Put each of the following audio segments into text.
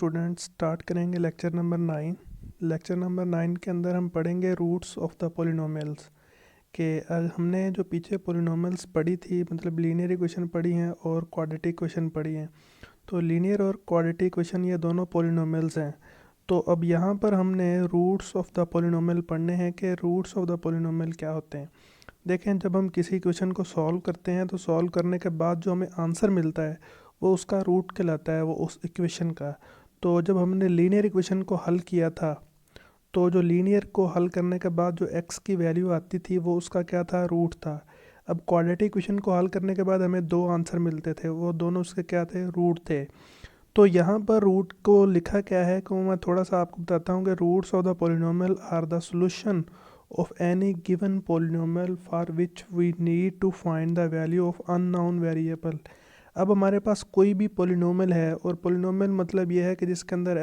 Student start करेंगे lecture number 9। Lecture number 9 के अंदर हम पढ़ेंगे रूट्स ऑफ द पोलिनोमियल्स के हमने जो पीछे पोलिनोमियल्स पढ़ी थी मतलब लीनियर इक्वेशन पढ़ी हैं और क्वाड्रेटिक इक्वेशन पढ़ी हैं। तो लीनियर और क्वाड्रेटिक इक्वेशन ये दोनों पोलिनोमियल्स हैं। तो अब यहाँ पर हमने रूट्स ऑफ द पोलिनोमियल पढ़ने हैं कि रूट्स ऑफ द पोलिनोमियल क्या होते हैं। देखें, जब हम किसी क्वेश्चन को सॉल्व करते हैं तो सॉल्व करने के बाद जो हमें आंसर मिलता है वो उसका रूट कहलाता है, वो उस इक्वेशन का। तो जब हमने लीनियर इक्वेशन को हल किया था तो जो लीनियर को हल करने के बाद जो x की वैल्यू आती थी वो उसका क्या था, रूट था। अब क्वाड्रेटिक इक्वेशन को हल करने के बाद हमें दो आंसर मिलते थे, वो दोनों उसके क्या थे, रूट थे। तो यहाँ पर रूट को लिखा क्या है कि मैं थोड़ा सा आपको बताता हूँ कि roots of the polynomial are the solution of any given polynomial for which we need to find the value of unknown variable. अब हमारे पास कोई भी पोलिनोमियल है, और पोलिनोमियल मतलब ये है कि जिसके अंदर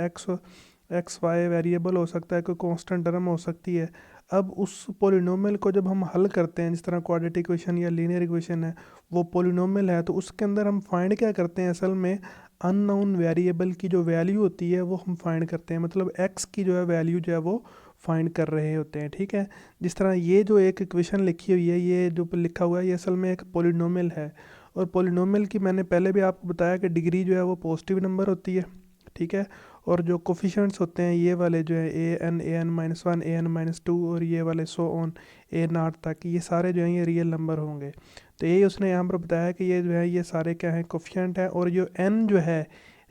एक्स वाई वेरिएबल हो सकता है, कोई कांस्टेंट टर्म हो सकती है। अब उस पोलिनोमियल को जब हम हल करते हैं, जिस तरह क्वाड्रेटिक इक्वेशन या लीनियर इक्वेशन है, वो पोलिनोमियल है, तो उसके अंदर हम फाइंड क्या करते हैं, असल में अननोन वेरिएबल की जो वैल्यू होती है वो हम फाइंड करते हैं। मतलब एक्स की जो है वैल्यू जो है वो फाइंड कर रहे होते हैं, ठीक है। जिस तरह ये जो एक इक्वेशन लिखी हुई है, ये जो लिखा हुआ है, ये असल में एक पोलिनोमियल है। और पोलिनोमियल की मैंने पहले भी आपको बताया कि डिग्री जो है वो पॉजिटिव नंबर होती है, ठीक है। और जो कोफिशिएंट्स होते हैं ये वाले जो है a n -1 और ये वाले सो ऑन a0 तक, ये सारे जो हैं ये रियल नंबर होंगे। तो यही उसने यहाँ पर बताया कि ये जो है ये सारे क्या हैं, कोफिशिएंट हैं। और जो n जो है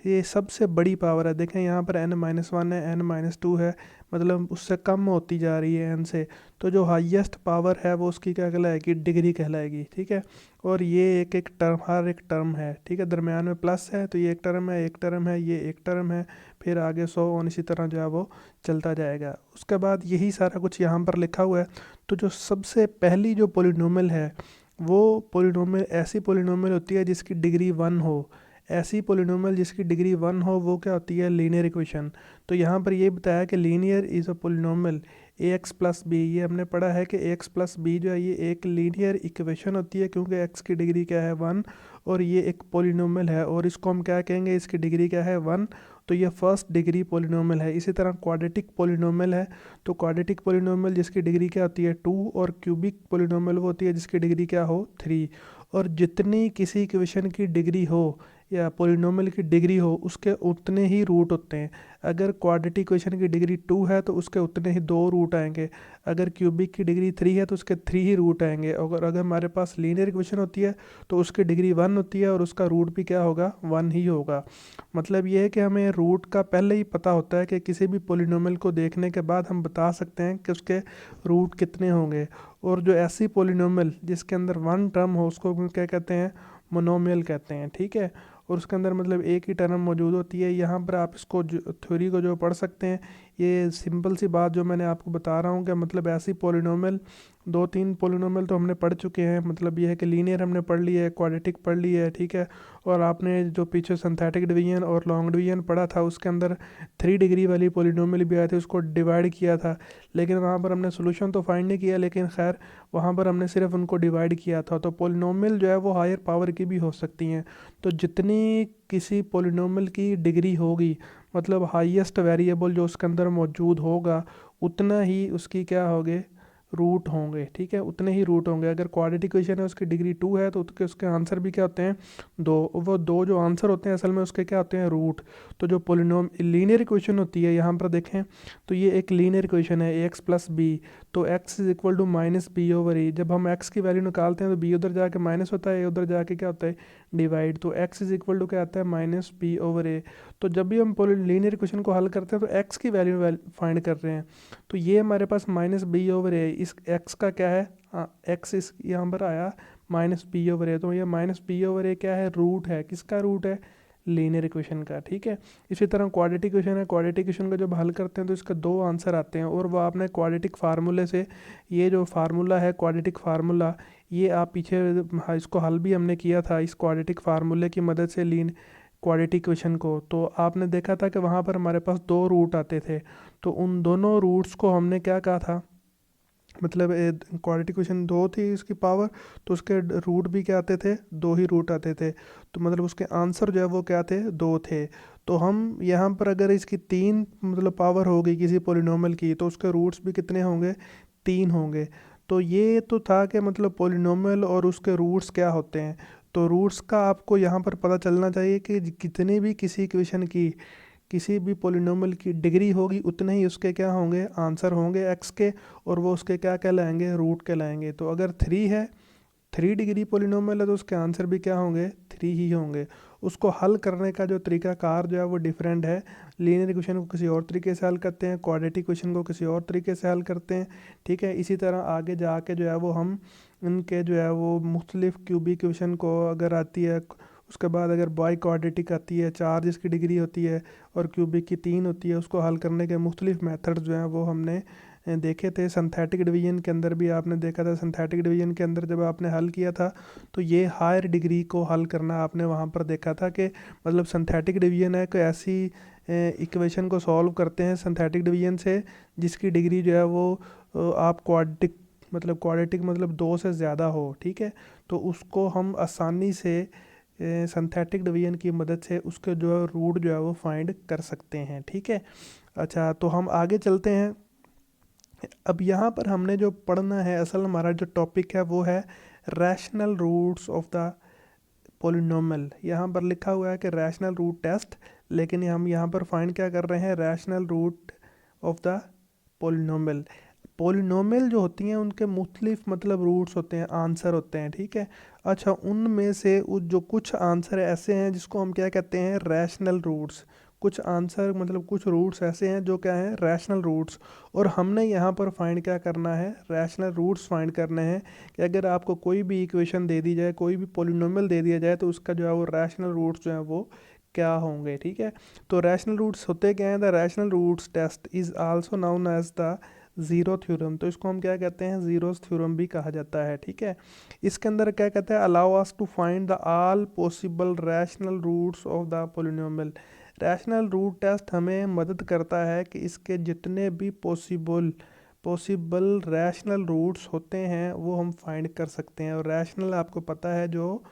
ये सबसे बड़ी पावर है। देखें यहाँ पर n-1 है, n-2 है, मतलब उससे कम होती जा रही है n से। तो जो हाईएस्ट पावर है वो उसकी क्या कहलाएगी, डिग्री कहलाएगी, ठीक है। और ये एक एक टर्म, हर एक टर्म है, ठीक है। दरमियान में प्लस है तो ये एक टर्म है, एक टर्म है, ये एक टर्म है, फिर आगे 100 और इसी तरह जो है वो चलता जाएगा। उसके बाद यही सारा कुछ यहाँ पर लिखा हुआ है। तो जो सबसे पहली जो पोलिनोमियल है वो पोलिनोमियल ऐसी पोलिनोमियल होती है जिसकी डिग्री 1 हो। ऐसी पोलिनोमियल जिसकी डिग्री 1 हो वो क्या होती है, लीनियर इक्वेशन। तो यहाँ पर ये बताया कि linear is a polynomial A X plus B. ये हमने पढ़ा है कि ए एक्स प्लस बी जो है ये एक लीनियर इक्वेशन होती है, क्योंकि एक्स की डिग्री क्या है, 1, और ये एक पोलिनोमियल है। और इसको हम क्या कहेंगे, इसकी डिग्री क्या है, 1। तो ये फर्स्ट डिग्री पोलिनोमियल है। इसी तरह क्वाड्रेटिक पोलिनोमियल है, तो क्वाड्रेटिक पोलिनोमियल जिसकी डिग्री क्या होती है, 2। और क्यूबिक पोलिनोमियल वो होती है जिसकी डिग्री क्या हो, 3। और जितनी किसी इक्वेशन की डिग्री हो या पोलिनोमियल की डिग्री हो उसके उतने ही रूट होते हैं। अगर क्वाड्रेटिक इक्वेशन की डिग्री 2 है तो उसके उतने ही 2 रूट आएंगे। अगर क्यूबिक की डिग्री 3 है तो उसके 3 ही रूट आएंगे। और अगर हमारे पास लीनियर इक्वेशन होती है तो उसकी डिग्री 1 होती है और उसका रूट भी क्या होगा, 1 ही होगा। मतलब ये है कि हमें रूट का पहले ही पता होता है कि किसी भी पोलिनोमियल को देखने के बाद हम बता सकते हैं कि उसके रूट कितने होंगे। और जो ऐसी पोलिनोमियल जिसके अंदर 1 टर्म हो उसको क्या कहते हैं, मोनोमियल कहते हैं, ठीक है। और उसके अंदर मतलब एक ही टर्म मौजूद होती है। यहाँ पर आप इसको थ्योरी को जो पढ़ सकते हैं, ये सिंपल सी बात जो मैंने आपको बता रहा हूँ कि मतलब ऐसी पोलिनोमियल 2-3 पोलिनोमियल तो हमने पढ़ चुके हैं। मतलब ये है कि लीनियर हमने पढ़ ली है, क्वाड्रेटिक पढ़ ली है, ठीक है। और आपने जो पीछे सिंथेटिक डिवीजन और लॉन्ग डिवीजन पढ़ा था उसके अंदर 3 डिग्री वाली पोलिनोमियल भी आए थे, उसको डिवाइड किया था। लेकिन वहाँ पर हमने सोल्यूशन तो फाइंड नहीं किया, लेकिन खैर वहाँ पर हमने सिर्फ उनको डिवाइड किया था। तो पोलिनोमियल जो है वो हायर पावर की भी हो सकती हैं। तो जितनी किसी पोलिनोमियल की डिग्री होगी, मतलब हाईएस्ट वेरिएबल जो उसके अंदर मौजूद होगा, उतना ही उसकी क्या होंगे, रूट होंगे, ठीक है। उतने ही रूट होंगे। अगर क्वाड्रेटिक इक्वेशन है उसकी डिग्री 2 है तो उसके आंसर भी क्या होते हैं, 2। वो 2 जो आंसर होते हैं असल में उसके क्या होते हैं, रूट। तो जो पोलिनोम लीनियर इक्वेशन होती है, यहाँ पर देखें तो ये एक लीनियर इक्वेशन है, ए एक्स प्लस बी। तो x is equal to minus B over A. जब हम x की वैल्यू निकालते हैं तो b उधर जाके माइनस होता है, a उधर जाके क्या होता है, डिवाइड। तो x इज इक्वल टू क्या आता है, माइनस बी ओवर ए। तो जब भी हम लीनियर इक्वेशन को हल करते हैं तो x की वैल्यू फाइंड कर रहे हैं। तो ये हमारे पास माइनस बी ओवर ए, इस x का क्या है, x इस यहाँ पर आया माइनस बी ओवर ए। तो ये माइनस बी ओवर ए क्या है, रूट है, किसका रूट है, लीनियर इक्वेशन का, ठीक है। इसी तरह क्वाड्रेटिक इक्वेशन है, क्वाड्रेटिक इक्वेशन को जब हल करते हैं तो इसका 2 आंसर आते हैं। और वो आपने क्वाड्रेटिक फार्मूले से, ये जो फार्मूला है क्वाड्रेटिक फार्मूला, ये आप पीछे इसको हल भी हमने किया था इस क्वाड्रेटिक फार्मूले की मदद से क्वाड्रेटिक इक्वेशन को। तो आपने देखा था कि वहाँ पर हमारे पास 2 रूट आते थे। तो उन दोनों रूट्स को हमने क्या कहा था, मतलब क्वाड्रेटिक इक्वेशन 2 थी इसकी पावर, तो उसके रूट भी क्या आते थे, 2 ही रूट आते थे, तो मतलब उसके आंसर जो है वो क्या थे, 2 थे। तो हम यहाँ पर अगर इसकी 3 मतलब पावर हो गई किसी पोलिनोमियल की, तो उसके रूट्स भी कितने होंगे, 3 होंगे। तो ये तो था कि मतलब पोलिनोमियल और उसके रूट्स क्या होते हैं। तो रूट्स का आपको यहाँ पर पता चलना चाहिए कि कितनी भी किसी इक्वेशन की, किसी भी पोलिनोमियल की डिग्री होगी, उतने ही उसके क्या होंगे, आंसर होंगे एक्स के, और वो उसके क्या कहलाएंगे, रूट कहलाएंगे। तो अगर 3 है, 3 डिग्री पोलिनोमियल है, तो उसके आंसर भी क्या होंगे, 3 ही होंगे। उसको हल करने का जो तरीकाकार जो है वो डिफरेंट है। लीनियर इक्वेशन को किसी और तरीके से हल करते हैं, क्वाड्रेटिक इक्वेशन को किसी और तरीके से हल करते हैं, ठीक है। इसी तरह आगे जाके जो है वो हम इनके जो है वो मुख्तलिफ क्यूबिक इक्वेशन को अगर आती है, उसके बाद अगर बाई क्वाड्रेटिक आती है, 4 जिसकी डिग्री होती है, और क्यूबिक की 3 होती है, उसको हल करने के मुख्तलिफ मेथड्स जो हैं वो हमने देखे थे। सिंथेटिक डिवीजन के अंदर भी आपने देखा था, सिंथेटिक डिवीजन के अंदर जब आपने हल किया था, तो ये हायर डिग्री को हल करना आपने वहाँ पर देखा था कि मतलब सिंथेटिक डिवीजन है कोई ऐसी इक्वेशन को सॉल्व करते हैं सिंथेटिक डिवीजन से जिसकी डिग्री जो है वो आप क्वाड्रेटिक मतलब 2 से ज़्यादा हो, ठीक है। तो उसको हम आसानी से सिंथेटिक डिवीजन की मदद से उसके जो है रूट जो है वो फाइंड कर सकते हैं, ठीक है। अच्छा, तो हम आगे चलते हैं। अब यहाँ पर हमने जो पढ़ना है, असल हमारा जो टॉपिक है वो है rational roots of the polynomial. यहाँ पर लिखा हुआ है कि रैशनल रूट टेस्ट, लेकिन हम यहाँ पर फाइंड क्या कर रहे हैं, rational root of the polynomial. Polynomial जो होती हैं उनके मुख्तलिफ मतलब रूट्स होते हैं, आंसर होते हैं, ठीक है। अच्छा, उनमें से जो कुछ आंसर ऐसे हैं जिसको हम क्या कहते हैं, रैशनल रूट्स। कुछ आंसर मतलब कुछ रूट्स ऐसे हैं जो क्या हैं, रैशनल रूट्स। और हमने यहाँ पर फाइंड क्या करना है, रैशनल रूट्स फाइंड करने हैं। कि अगर आपको कोई भी इक्वेशन दे दी जाए, कोई भी पोलिनोमियल दे दिया जाए, तो उसका जो है वो रैशनल रूट्स जो है वो क्या होंगे, ठीक है। तो रैशनल रूट्स होते क्या हैं, the rational roots test is also known as the zero theorem. तो इसको हम क्या कहते हैं, ज़ीरोस थ्योरम भी कहा जाता है, ठीक है। इसके अंदर क्या कहते हैं, allow us to find the all possible rational roots of the polynomial. Rational root test हमें मदद करता है कि इसके जितने भी पॉसिबल रैशनल रूट्स होते हैं वो हम फाइंड कर सकते हैं। और रैशनल आपको पता है जो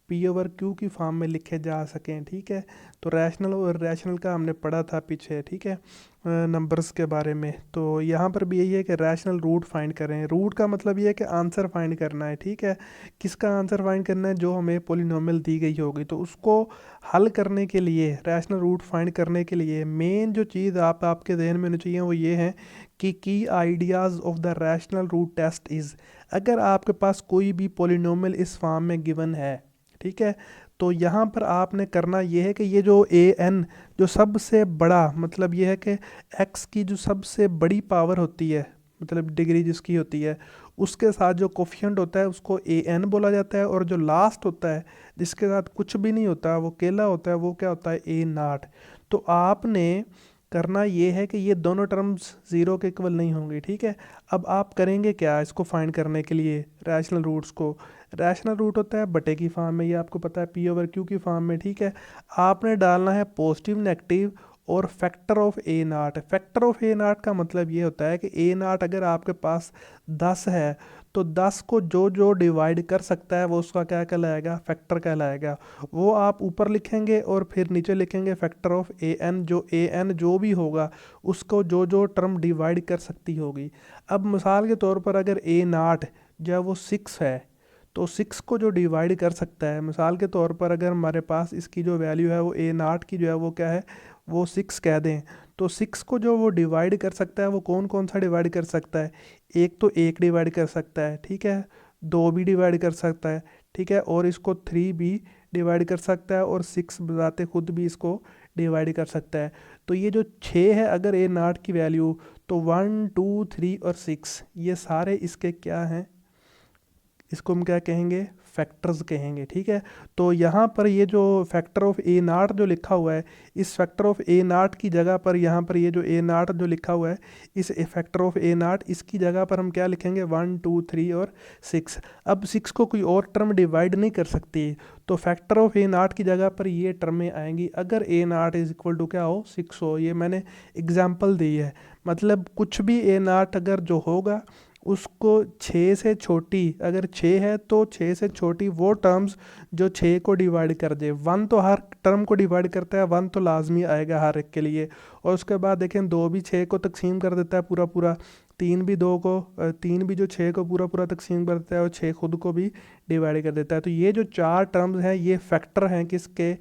पी ओवर क्यू की फॉर्म में लिखे जा सकें, ठीक है। तो रैशनल और रैशनल का हमने पढ़ा था पीछे, ठीक है, नंबर्स के बारे में। तो यहाँ पर भी यही है कि रैशनल रूट फाइंड करें। रूट का मतलब ये है कि आंसर फाइंड करना है, ठीक है। किसका आंसर फाइंड करना है, जो हमें पोलिनोमियल दी गई होगी। तो उसको हल करने के लिए, रैशनल रूट फाइंड करने के लिए मेन जो चीज़ आपके जहन में होनी चाहिए वो ये है कि key ideas of the rational root test is. अगर आपके पास कोई भी पोलिनोमियल इस फॉर्म में गिवन है, ठीक है, तो यहाँ पर आपने करना ये है कि ये जो ए एन जो सबसे बड़ा मतलब ये है कि एक्स की जो सबसे बड़ी पावर होती है, मतलब डिग्री जिसकी होती है, उसके साथ जो कोफिशिएंट होता है उसको ए एन बोला जाता है। और जो लास्ट होता है जिसके साथ कुछ भी नहीं होता, वो अकेला होता है, वो क्या होता है, ए नाट। तो आपने करना ये है कि ये दोनों टर्म्स ज़ीरो के इक्वल नहीं होंगे, ठीक है। अब आप करेंगे क्या इसको फाइंड करने के लिए, रैशनल रूट्स को। रैशनल रूट होता है बटे की फॉर्म में, ये आपको पता है, पी ओवर क्यू की फॉर्म में, ठीक है। आपने डालना है पॉजिटिव, नेगेटिव और factor of a naught. Factor of a naught का मतलब ये होता है कि ए नाट अगर आपके पास 10 है, तो 10 को जो जो डिवाइड कर सकता है वो उसका क्या कहलाएगा, फैक्टर कहलाएगा। वो आप ऊपर लिखेंगे और फिर नीचे लिखेंगे फैक्टर ऑफ ए एन। जो ए एन जो भी होगा उसको जो जो टर्म डिवाइड कर सकती होगी। अब मिसाल के तौर पर अगर ए नाट जो है वो 6 है, तो 6 को जो डिवाइड कर सकता है, मिसाल के तौर पर अगर हमारे पास इसकी जो वैल्यू है वो ए नाट की जो है वो क्या है, वो 6 कह दें, तो 6 को जो वो डिवाइड कर सकता है वो कौन कौन सा डिवाइड कर सकता है। एक तो एक डिवाइड कर सकता है, ठीक है, 2 भी डिवाइड कर सकता है, ठीक है, और इसको 3 भी डिवाइड कर सकता है, और 6 बताते खुद भी इसको डिवाइड कर सकता है। तो ये जो 6 है अगर ए नाट की वैल्यू, तो 1 2 3 और 6 ये सारे इसके क्या हैं, इसको हम क्या कहेंगे, फैक्टर्स कहेंगे, ठीक है। तो यहाँ पर ये जो फैक्टर ऑफ ए नाट जो लिखा हुआ है, इस फैक्टर ऑफ ए नाट की जगह पर यहाँ पर ये जो ए नाट जो लिखा हुआ है, इस फैक्टर ऑफ ए नाट इसकी जगह पर हम क्या लिखेंगे, 1 2 3 और 6। अब 6 को कोई और टर्म डिवाइड नहीं कर सकती, तो फैक्टर ऑफ ए नाट की जगह पर ये टर्में आएंगी अगर ए नाट इज इक्वल टू क्या हो, 6 हो। ये मैंने एग्जाम्पल दी है, मतलब कुछ भी ए नाट अगर जो होगा उसको 6 से छोटी, अगर 6 है तो 6 से छोटी वो टर्म्स जो 6 को डिवाइड कर दे। 1 तो हर टर्म को डिवाइड करता है, 1 तो लाजमी आएगा हर एक के लिए। और उसके बाद देखें 2 भी 6 को तकसीम कर देता है पूरा पूरा, 3 भी 2 को 3 भी जो 6 को पूरा पूरा तकसीम कर देता है, और 6 खुद को भी डिवाइड कर देता है। तो ये जो 4 टर्म्स हैं ये फैक्टर हैं किसके,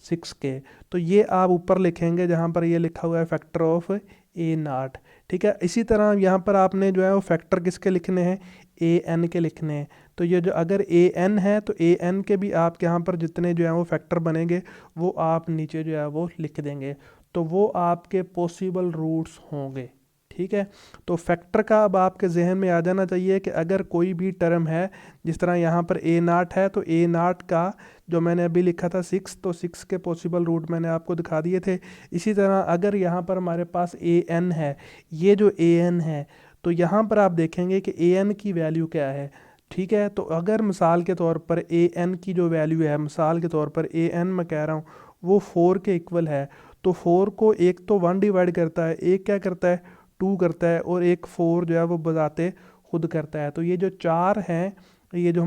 6 के। तो ये आप ऊपर लिखेंगे जहाँ पर ये लिखा हुआ है फैक्टर ऑफ ए नाट। ठीक है, इसी तरह यहाँ पर आपने जो है वो फैक्टर किसके लिखने हैं, ए एन के लिखने हैं। तो ये जो अगर ए एन है तो ए एन के भी आप यहाँ पर जितने जो है वो फैक्टर बनेंगे वो आप नीचे जो है वो लिख देंगे। तो वो आपके पॉसिबल रूट्स होंगे। ठीक है, तो फैक्टर का अब आपके जहन में आ जाना चाहिए कि अगर कोई भी टर्म है, जिस तरह यहाँ पर ए नाट है, तो ए नाट का जो मैंने अभी लिखा था 6, तो 6 के पॉसिबल रूट मैंने आपको दिखा दिए थे। इसी तरह अगर यहाँ पर हमारे पास ए एन है, ये जो ए एन है, तो यहाँ पर आप देखेंगे कि ए एन की वैल्यू क्या है। ठीक है, तो अगर मिसाल के तौर पर ए एन की जो वैल्यू है, मिसाल के तौर पर ए एन मैं कह रहा हूँ वो 4 के इक्वल है, तो 4 को एक तो 1 डिवाइड करता है, एक क्या करता है 2 करता है, और एक 4 जो है वो बजाते खुद करता है। तो ये जो 4 हैं, ये जो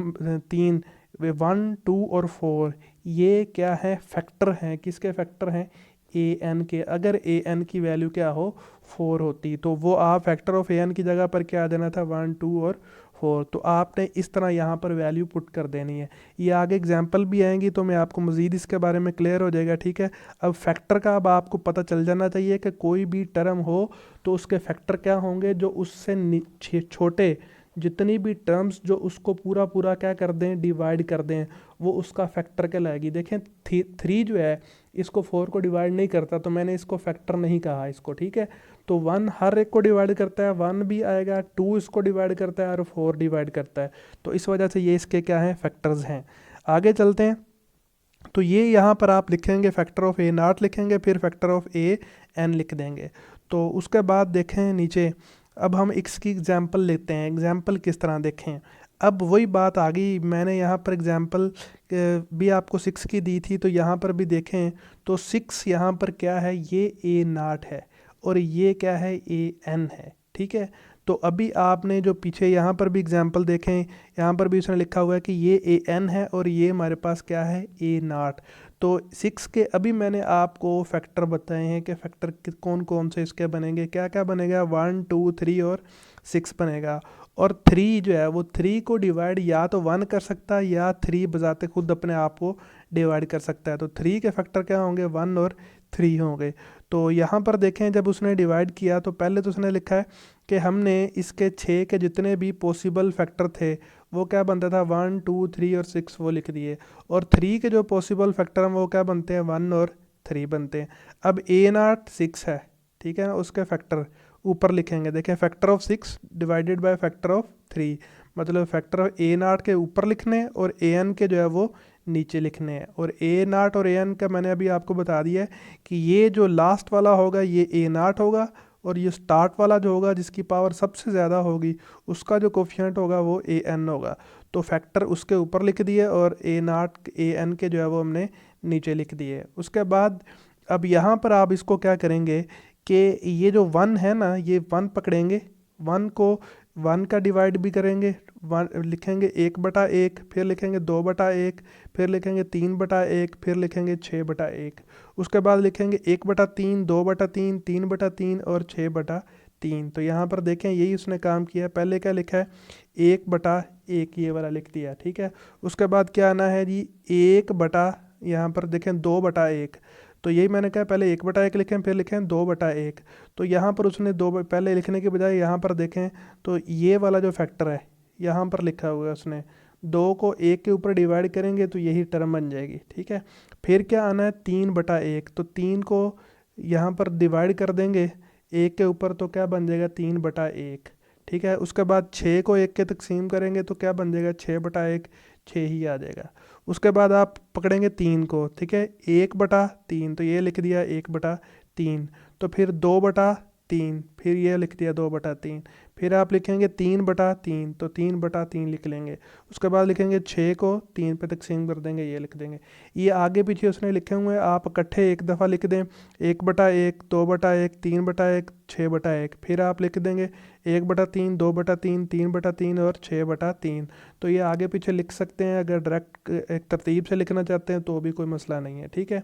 3, वे 1 2 और 4, ये क्या है फैक्टर हैं, किसके फैक्टर हैं, ए एन के। अगर ए एन की वैल्यू क्या हो 4 होती, तो वो आप फैक्टर ऑफ ए एन की जगह पर क्या आ जाना था 1 2 और 4। तो आपने इस तरह यहाँ पर वैल्यू पुट कर देनी है। ये आगे एग्जांपल भी आएंगी तो मैं आपको मज़ीद इसके बारे में क्लियर हो जाएगा। ठीक है, अब फैक्टर का अब आपको पता चल जाना चाहिए कि कोई भी टर्म हो तो उसके फैक्टर क्या होंगे, जो उससे छोटे जितनी भी टर्म्स जो उसको पूरा पूरा क्या कर दें, डिवाइड कर दें, वो उसका फैक्टर कहलाएगी। देखें 3 जो है इसको 4 को डिवाइड नहीं करता, तो मैंने इसको फैक्टर नहीं कहा इसको। ठीक है, तो 1 हर एक को डिवाइड करता है, 1 भी आएगा, 2 इसको डिवाइड करता है और 4 डिवाइड करता है। तो इस वजह से ये इसके क्या हैं, फैक्टर्स हैं। आगे चलते हैं, तो ये यहाँ पर आप लिखेंगे फैक्टर ऑफ ए नाट लिखेंगे, फिर फैक्टर ऑफ ए एन लिख देंगे। तो उसके बाद देखें नीचे, अब हम इसकी एग्जांपल लेते हैं। एग्जांपल किस तरह देखें, अब वही बात आ गई, मैंने यहाँ पर एग्जांपल भी आपको 6 की दी थी, तो यहाँ पर भी देखें तो 6 यहाँ पर क्या है, ये ए नाट है और ये क्या है, ए एन है। ठीक है, तो अभी आपने जो पीछे यहाँ पर भी एग्जांपल देखें, यहाँ पर भी उसने लिखा हुआ है कि ये ए एन है और ये हमारे पास क्या है, ए नाट। तो 6 के अभी मैंने आपको फैक्टर बताए हैं कि फैक्टर कौन कौन से इसके बनेंगे, क्या क्या बनेगा, 1 2 3 और 6 बनेगा। और 3 जो है वो 3 को डिवाइड या तो 1 कर सकता है या 3 बजाते खुद अपने आप को डिवाइड कर सकता है। तो 3 के फैक्टर क्या होंगे, 1 और 3 होंगे। तो यहाँ पर देखें जब उसने डिवाइड किया तो पहले तो उसने लिखा है कि हमने इसके 6 के जितने भी पॉसिबल फैक्टर थे वो क्या बनता था, 1 2 3 और 6 वो लिख दिए। और 3 के जो पॉसिबल फैक्टर हैं वो क्या बनते हैं, 1 और 3 बनते हैं। अब ए नाट 6 है, ठीक है ना, उसके फैक्टर ऊपर लिखेंगे। देखें factor of 6 divided by factor of 3, मतलब फैक्टर ऑफ ए नाट के ऊपर लिखने हैं और ए एन के जो है वो नीचे लिखने हैं। और ए नाट और ए एन का मैंने अभी आपको बता दिया है कि ये जो लास्ट वाला होगा ये ए नाट होगा, और ये स्टार्ट वाला जो होगा जिसकी पावर सबसे ज़्यादा होगी उसका जो कोफिशिएंट होगा वो ए एन होगा। तो फैक्टर उसके ऊपर लिख दिए और ए नाट ए एन के जो है वो हमने नीचे लिख दिए। उसके बाद अब यहाँ पर आप इसको क्या करेंगे कि ये जो 1 है ना, ये 1 पकड़ेंगे, 1 को 1 का डिवाइड भी करेंगे, 1 लिखेंगे 1/1, फिर लिखेंगे 2/1, फिर लिखेंगे 3/1, फिर लिखेंगे 6/1। उसके बाद लिखेंगे 1/3, 2/3, 3/3 और 6/3। तो यहाँ पर देखें यही उसने काम किया। पहले क्या लिखा है, 1/1 ये वाला लिख दिया। ठीक है, उसके बाद क्या आना है जी, यहाँ पर देखें 2/1। तो यही मैंने कहा पहले 1/1 लिखें फिर लिखें 2/1। तो यहाँ पर उसने पहले लिखने के बजाय यहाँ पर देखें तो ये वाला जो फैक्टर है यहाँ पर लिखा हुआ है उसने, 2 को 1 के ऊपर डिवाइड करेंगे तो यही टर्म बन जाएगी। ठीक है, फिर क्या आना है 3/1, तो 3 को यहाँ पर डिवाइड कर देंगे 1 के ऊपर तो क्या बन जाएगा 3/1। ठीक है, उसके बाद 6 को 1 के तकसीम करेंगे तो क्या बन जाएगा 6/1, 6 ही आ जाएगा। उसके बाद आप पकड़ेंगे 3 को, ठीक है, 1/3, तो ये लिख दिया 1/3। तो फिर 2/3 3, फिर ये लिख दिया 2/3, फिर आप लिखेंगे 3/3, तो 3/3 लिख लेंगे। उसके बाद लिखेंगे 6 को 3 पे तकसीम कर देंगे, ये लिख देंगे। ये आगे पीछे उसने लिखे हुए हैं, आप इकट्ठे एक दफ़ा लिख दें, 1/1, 2/1, 3/1, 6/1, फिर आप लिख देंगे 1/3, 2/3, 3/3 और 6/3। तो ये आगे पीछे लिख सकते हैं, अगर डायरेक्ट एक तरतीब से लिखना चाहते हैं तो भी कोई मसला नहीं है, ठीक है।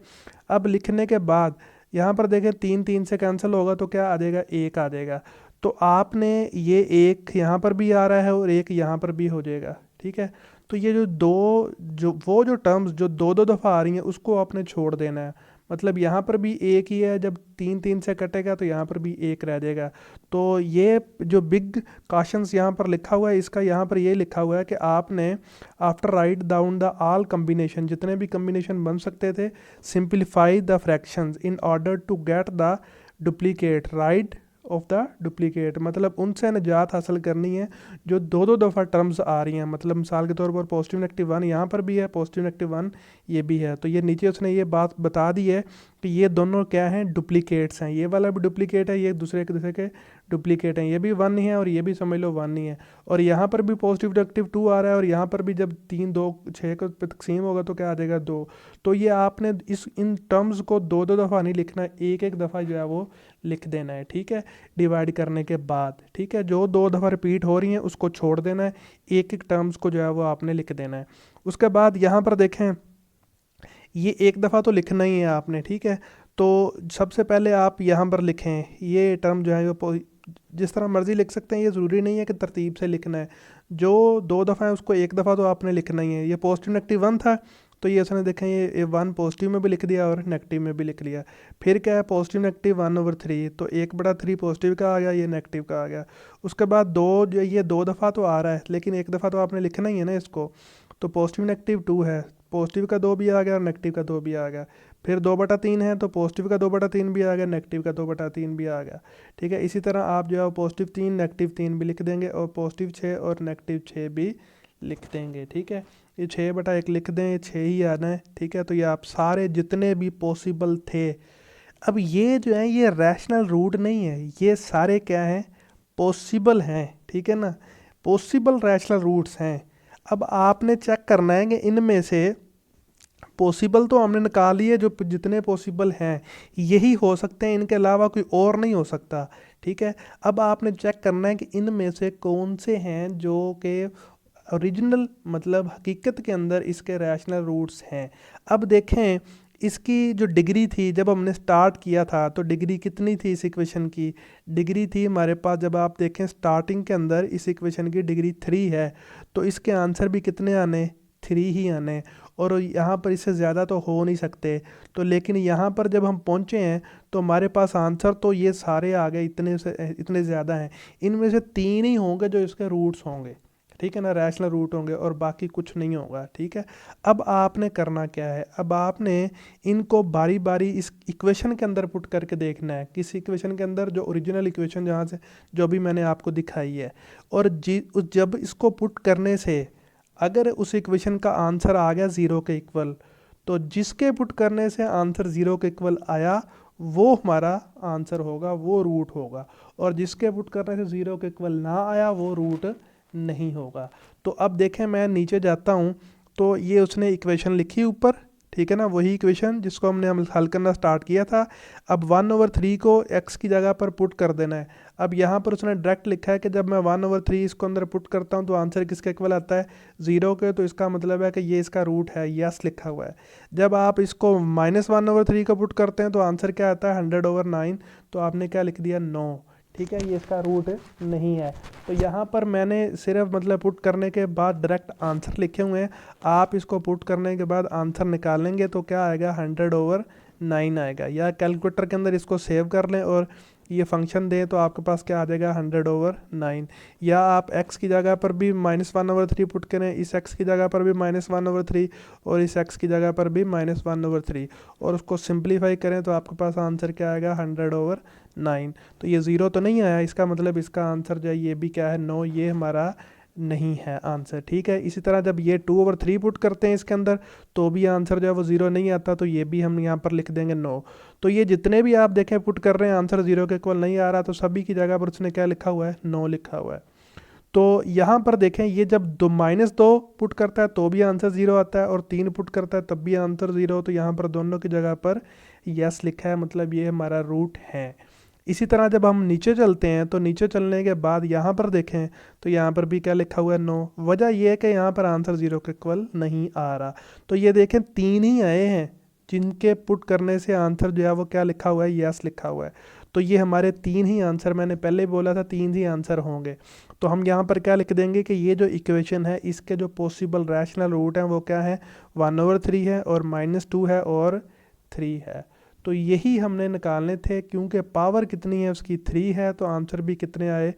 अब लिखने के बाद यहाँ पर देखें 3 3 से कैंसिल होगा तो क्या आ जाएगा, 1 आ जाएगा। तो आपने ये एक यहाँ पर भी आ रहा है और एक यहाँ पर भी हो जाएगा, ठीक है। तो ये जो टर्म्स जो दो दो दफ़ा आ रही हैं उसको आपने छोड़ देना है। मतलब यहाँ पर भी एक ही है, जब 3 3 से कटेगा तो यहाँ पर भी एक रह जाएगा। तो ये जो बिग कॉशंस यहाँ पर लिखा हुआ है, इसका यहाँ पर ये लिखा हुआ है कि आपने after write down the all combination, जितने भी कम्बिनेशन बन सकते थे, simplify the fractions in order to get the duplicate write off the duplicate. मतलब उनसे निजात हासिल करनी है जो दो दो दफ़ा टर्म्स आ रही हैं। मतलब मिसाल के तौर पर पॉजिटिव नेगेटिव 1 यहाँ पर भी है, पॉजिटिव नेगेटिव 1 ये भी है। तो ये नीचे उसने ये बात बता दी है कि ये दोनों क्या हैं, डुप्लीकेट्स हैं। ये वाला भी डुप्लीकेट है, ये दूसरे के डुप्लीकेट हैं। ये भी 1 ही है और ये भी समझ लो 1 ही है। और यहाँ पर भी पॉजिटिव नेगेटिव 2 आ रहा है और यहाँ पर भी जब 3 2 6 को तकसीम होगा तो क्या आ जाएगा, 2। तो ये आपने इन टर्म्स को दो दो दफ़ा नहीं लिखना, एक एक दफ़ा जो है वो लिख देना है, ठीक है, डिवाइड करने के बाद, ठीक है। जो दो दफ़ा रिपीट हो रही हैं उसको छोड़ देना है, एक एक टर्म्स को जो है वो आपने लिख देना है। उसके बाद यहाँ पर देखें, ये एक दफ़ा तो लिखना ही है आपने, ठीक है। तो सबसे पहले आप यहाँ पर लिखें, ये टर्म जो है वो जिस तरह मर्ज़ी लिख सकते हैं, ये ज़रूरी नहीं है कि तरतीब से लिखना है। जो दो दफ़ा है उसको एक दफ़ा तो आपने लिखना ही है। ये पॉजिटिव नेगेटिव 1 था तो ये उसने देखें, ये 1 पॉजिटिव में भी लिख दिया और नेगेटिव में भी लिख लिया। फिर क्या है, पॉजिटिव नेगेटिव 1/3, तो 1/3 पॉजिटिव का आ गया, ये नेगेटिव का आ गया। उसके बाद ये दो दफ़ा तो आ रहा है लेकिन एक दफ़ा तो आपने लिखना ही है ना इसको। तो पॉजिटिव नेगेटिव 2 है, पॉजिटिव का 2 भी आ गया और नेगेटिव का 2 भी आ गया। फिर 2/3 है तो पॉजिटिव का 2/3 भी आ गया, नेगेटिव का 2/3 भी आ गया, ठीक है। इसी तरह आप जो है पॉजिटिव 3 नेगेटिव 3 भी लिख देंगे और पॉजिटिव 6 और नेगेटिव 6 भी लिख देंगे, ठीक है। ये 6/1 लिख दें, ये 6 ही आना है, ठीक है। तो ये आप सारे जितने भी पॉसिबल थे, अब ये जो है ये रैशनल रूट नहीं है, ये सारे क्या हैं, पॉसिबल हैं, ठीक है ना, पॉसिबल रैशनल रूट्स हैं। अब आपने चेक करना है कि इनमें से पॉसिबल तो हमने निकाल लिए, जो जितने पॉसिबल हैं यही हो सकते हैं, इनके अलावा कोई और नहीं हो सकता, ठीक है। अब आपने चेक करना है कि इनमें से कौन से हैं जो कि ओरिजिनल मतलब हकीकत के अंदर इसके रैशनल रूट्स हैं। अब देखें इसकी जो डिग्री थी जब हमने स्टार्ट किया था तो डिग्री कितनी थी इस इक्वेशन की, डिग्री थी हमारे पास, जब आप देखें स्टार्टिंग के अंदर इस इक्वेशन की डिग्री 3 है, तो इसके आंसर भी कितने आने, 3 ही आने। और यहाँ पर इससे ज़्यादा तो हो नहीं सकते। तो लेकिन यहाँ पर जब हम पहुँचे हैं तो हमारे पास आंसर तो ये सारे आ गए, इतने ज़्यादा हैं। इनमें से 3 ही होंगे जो इसके रूट्स होंगे, ठीक है ना, रैशनल रूट होंगे और बाकी कुछ नहीं होगा, ठीक है। अब आपने करना क्या है, अब आपने इनको बारी बारी इस इक्वेशन के अंदर पुट करके देखना है, किस इक्वेशन के अंदर, जो ओरिजिनल इक्वेशन जहाँ से जो भी मैंने आपको दिखाई है। और जब इसको पुट करने से अगर उस इक्वेशन का आंसर आ गया 0 के इक्वल, तो जिसके पुट करने से आंसर 0 के इक्वल आया वो हमारा आंसर होगा, वो रूट होगा। और जिसके पुट करने से 0 के इक्वल ना आया वो रूट नहीं होगा। तो अब देखें मैं नीचे जाता हूँ तो ये उसने इक्वेशन लिखी ऊपर, ठीक है ना, वही इक्वेशन जिसको हमने हल करना स्टार्ट किया था। अब 1/3 को x की जगह पर पुट कर देना है। अब यहाँ पर उसने डायरेक्ट लिखा है कि जब मैं 1/3 इसको अंदर पुट करता हूँ तो आंसर किसके इक्वल आता है, 0 के। तो इसका मतलब है कि ये इसका रूट है, यस लिखा हुआ है। जब आप इसको -1/3 को पुट करते हैं तो आंसर क्या आता है, 100/9। तो आपने क्या लिख दिया, 9, ठीक है, ये इसका रूट नहीं है। तो यहाँ पर मैंने सिर्फ मतलब पुट करने के बाद डायरेक्ट आंसर लिखे हुए हैं। आप इसको पुट करने के बाद आंसर निकालेंगे तो क्या आएगा, 100/9 आएगा। या कैलकुलेटर के अंदर इसको सेव कर लें और ये फंक्शन दें तो आपके पास क्या आ जाएगा, 100/9। या आप x की जगह पर भी -1/3 पुट करें, इस x की जगह पर भी -1/3 और इस x की जगह पर भी -1/3 और उसको सिंप्लीफाई करें तो आपके पास आंसर क्या आएगा, 100/9। तो ये 0 तो नहीं आया, इसका मतलब इसका आंसर जो है ये भी क्या है, 9, ये हमारा नहीं है आंसर, ठीक है। इसी तरह जब ये 2/3 पुट करते हैं इसके अंदर तो भी आंसर जो है वो 0 नहीं आता, तो ये भी हम यहाँ पर लिख देंगे 9। तो ये जितने भी आप देखें पुट कर रहे हैं आंसर 0 के इक्वल नहीं आ रहा, तो सभी की जगह पर उसने क्या लिखा हुआ है, नो लिखा हुआ है। तो यहाँ पर देखें ये जब -2 पुट करता है तो भी आंसर 0 आता है, और 3 पुट करता है तब भी आंसर 0। तो यहाँ पर दोनों की जगह पर यस लिखा है, मतलब ये हमारा रूट है। इसी तरह जब हम नीचे चलते हैं तो नीचे चलने के बाद यहाँ पर देखें तो यहाँ पर भी क्या लिखा हुआ है, नो। वजह यह है कि यहाँ पर आंसर 0 के इक्वल नहीं आ रहा। तो ये देखें 3 ही आए हैं जिनके पुट करने से आंसर जो है वो क्या लिखा हुआ है, यस लिखा हुआ है। तो ये हमारे 3 ही आंसर, मैंने पहले बोला था 3 ही आंसर होंगे। तो हम यहाँ पर क्या लिख देंगे कि ये जो इक्वेशन है इसके जो पॉसिबल रैशनल रूट हैं वो क्या है, 1/3 है और -2 है और 3 है। तो यही हमने निकालने थे, क्योंकि पावर कितनी है उसकी 3 है, तो आंसर भी कितने आए,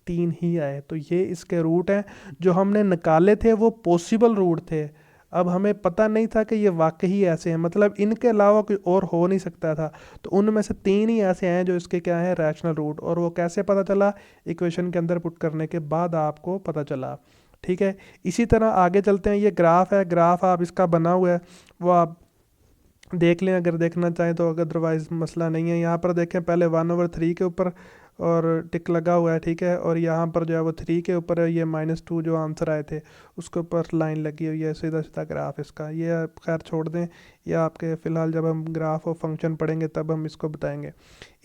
3 ही आए। तो ये इसके रूट हैं जो हमने निकाले थे, वो पॉसिबल रूट थे। अब हमें पता नहीं था कि ये वाकई ऐसे हैं, मतलब इनके अलावा कोई और हो नहीं सकता था। तो उनमें से 3 ही ऐसे हैं जो इसके क्या है, रैशनल रूट। और वो कैसे पता चला, इक्वेशन के अंदर पुट करने के बाद आपको पता चला। ठीक है, इसी तरह आगे चलते हैं। ये ग्राफ है, ग्राफ आप इसका बना हुआ है वो आप देख लें अगर देखना चाहें तो, अदरवाइज मसला नहीं है। यहाँ पर देखें पहले 1/3 के ऊपर और टिक लगा हुआ है, ठीक है, और यहाँ पर जो है वो 3 के ऊपर है, ये -2 जो आंसर आए थे उसके ऊपर लाइन लगी हुई है, सीधा सीधा ग्राफ इसका। ये खैर छोड़ दें, ये आपके फ़िलहाल जब हम ग्राफ और फंक्शन पढ़ेंगे तब हम इसको बताएंगे।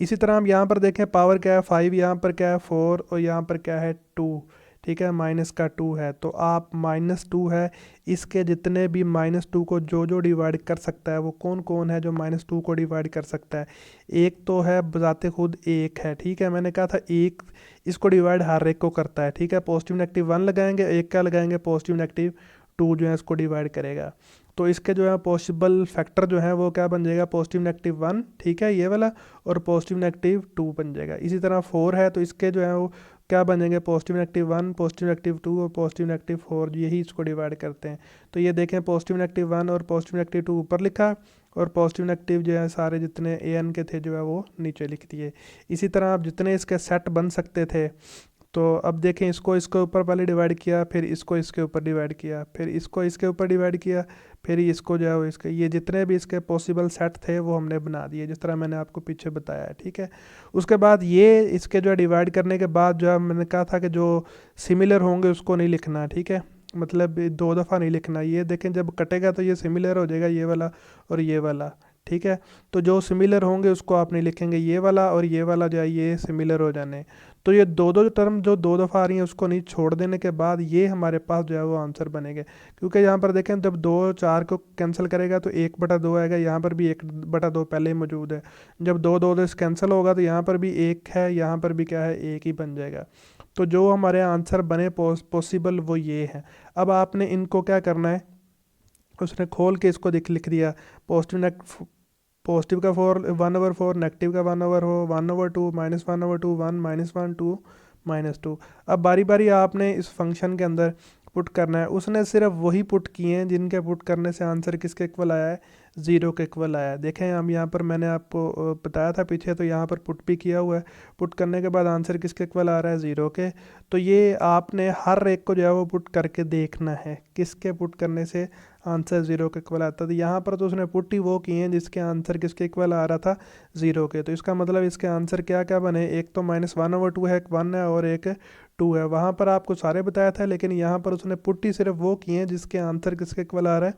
इसी तरह हम यहाँ पर देखें पावर क्या है 5, यहाँ पर क्या है 4 और यहाँ पर क्या है 2। ठीक है, माइनस का 2 है, तो आप -2 है, इसके जितने भी -2 को जो डिवाइड कर सकता है वो कौन कौन है जो -2 को डिवाइड कर सकता है। एक तो है बजाते खुद एक है, ठीक है, मैंने कहा था एक, इसको डिवाइड हर एक को करता है। ठीक है, पॉजिटिव नेगेटिव 1 लगाएंगे, एक का लगाएंगे पॉजिटिव नेगेटिव 2 जो है इसको डिवाइड करेगा। तो इसके जो है पॉसिबल फैक्टर जो है वो क्या बन जाएगा, पॉजिटिव नेगेटिव 1, ठीक है, ये वाला, और पॉजिटिव नेगेटिव 2 बन जाएगा। इसी तरह 4 है तो इसके जो है वो क्या बनेंगे, पॉजिटिव नेगेटिव 1, पॉजिटिव नेगेटिव 2 और पॉजिटिव नेगेटिव 4, यही इसको डिवाइड करते हैं। तो ये देखें पॉजिटिव नेगेटिव 1 और पॉजिटिव नेगेटिव 2 ऊपर लिखा, और पॉजिटिव नेगेटिव जो है सारे जितने an के थे जो है वो नीचे लिख दिए। इसी तरह आप जितने इसके सेट बन सकते थे, तो अब देखें इसको इसके ऊपर पहले डिवाइड किया, फिर इसको इसके ऊपर डिवाइड किया, फिर इसको इसके ऊपर डिवाइड किया, फिर इसको जो है वो इसके, ये जितने भी इसके पॉसिबल सेट थे वो हमने बना दिए जिस तरह मैंने आपको पीछे बताया है। ठीक है, उसके बाद ये इसके जो है डिवाइड करने के बाद जो है मैंने कहा था कि जो सिमिलर होंगे उसको नहीं लिखना। ठीक है, मतलब 2 दफ़ा नहीं लिखना। ये देखें जब कटेगा तो ये सिमिलर हो जाएगा, ये वाला और ये वाला। ठीक है, तो जो सिमिलर होंगे उसको आप नहीं लिखेंगे, ये वाला और ये वाला जो है ये सिमिलर हो जाने। तो ये दो टर्म जो 2 दफ़ा आ रही हैं उसको नहीं छोड़ देने के बाद ये हमारे पास जो है वो आंसर बनेंगे। क्योंकि यहाँ पर देखें जब 2 4 को कैंसिल करेगा तो 1/2 आएगा, यहाँ पर भी 1/2 पहले ही मौजूद है। जब 2 से कैंसिल होगा तो यहाँ पर भी 1 है, यहाँ पर भी क्या है 1 ही बन जाएगा। तो जो हमारे आंसर बने पॉसिबल वो ये है। अब आपने इनको क्या करना है, उसने खोल के इसको लिख दिया, पॉजिटिव का 1/4, नेगेटिव का 1/2, 1/2, -1/2, 1 -1 2 -2। अब बारी बारी आपने इस फंक्शन के अंदर पुट करना है। उसने सिर्फ वही पुट किए हैं जिनके पुट करने से आंसर किसके इक्वल आया है, 0 के इक्वल आया है। देखें हम यहाँ पर मैंने आपको बताया था पीछे, तो यहाँ पर पुट भी किया हुआ है। पुट करने के बाद आंसर किसके इक्वल आ रहा है, 0 के। तो ये आपने हर एक को जो है वो पुट करके देखना है किसके पुट करने से आंसर 0 के इक्वल आता था। यहाँ पर तो उसने पुट ही वो किए हैं जिसके आंसर किसके इक्वल आ रहा था, 0 के। तो इसका मतलब इसके आंसर क्या क्या बने, एक तो -1/2 है, एक 1 है और एक 2 है। वहाँ पर आपको सारे बताया था, लेकिन यहाँ पर उसने पुट ही सिर्फ वो किए हैं जिसके आंसर किसके इक्वल आ रहा है,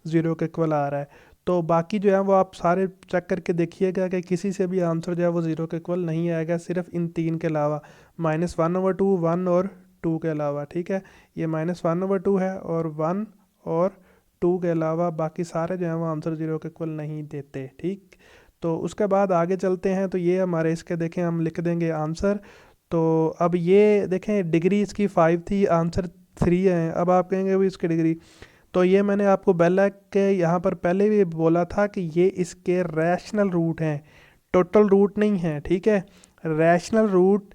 0 के इक्वल आ रहा है। तो बाकी जो है वो आप सारे चेक करके देखिएगा कि किसी से भी आंसर जो है वो 0 के इक्वल नहीं आएगा, सिर्फ इन 3 के अलावा, -1/2, 1 और 2 के अलावा। ठीक है, ये -1/2 है और 1 और 2 के अलावा बाकी सारे जो हैं वो आंसर 0 के इक्वल नहीं देते। ठीक, तो उसके बाद आगे चलते हैं। तो ये हमारे इसके देखें हम लिख देंगे आंसर। तो अब ये देखें डिग्री इसकी 5 थी, आंसर 3 है। अब आप कहेंगे भाई इसकी डिग्री, तो ये मैंने आपको बेल के यहाँ पर पहले भी बोला था कि ये इसके रैशनल रूट हैं, टोटल रूट नहीं है। ठीक है, रैशनल रूट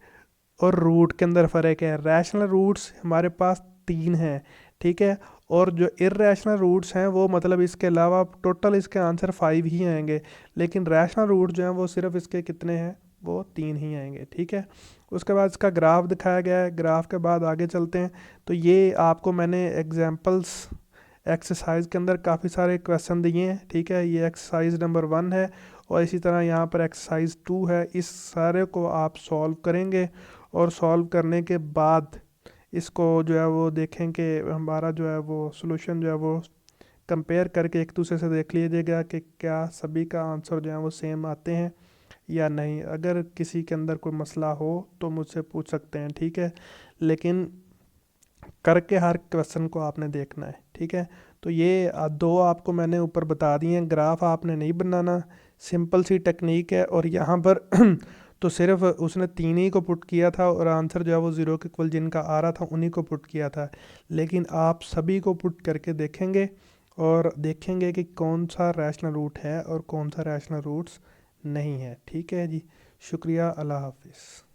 और रूट के अंदर फ़र्क है। रैशनल रूट्स हमारे पास 3 हैं, ठीक है, और जो इर्रेशनल रूट्स हैं वो मतलब इसके अलावा टोटल इसके आंसर 5 ही आएंगे, लेकिन रैशनल रूट जो हैं वो सिर्फ इसके कितने हैं, वो 3 ही आएंगे। ठीक है, उसके बाद इसका ग्राफ दिखाया गया है। ग्राफ के बाद आगे चलते हैं। तो ये आपको मैंने एग्जांपल्स एक्सरसाइज के अंदर काफ़ी सारे क्वेश्चन दिए हैं। ठीक है, ये एक्सरसाइज नंबर 1 है और इसी तरह यहाँ पर एक्सरसाइज 2 है, इस सारे को आप सॉल्व करेंगे और सॉल्व करने के बाद इसको जो है वो देखें कि हमारा जो है वो सॉल्यूशन जो है वो कंपेयर करके एक दूसरे से देख लीजिएगा कि क्या सभी का आंसर जो है वो सेम आते हैं या नहीं। अगर किसी के अंदर कोई मसला हो तो मुझसे पूछ सकते हैं, ठीक है, लेकिन करके हर क्वेश्चन को आपने देखना है, ठीक है। तो ये दो आपको मैंने ऊपर बता दिए हैं, ग्राफ आपने नहीं बनाना, सिंपल सी टेक्निक है। और यहाँ पर तो सिर्फ उसने 3 ही को पुट किया था और आंसर जो है वो 0 के इक्वल जिनका आ रहा था उन्हीं को पुट किया था, लेकिन आप सभी को पुट करके देखेंगे और देखेंगे कि कौन सा रैशनल रूट है और कौन सा रैशनल रूट्स नहीं है, ठीक है जी। शुक्रिया, अल्लाह हाफिज़।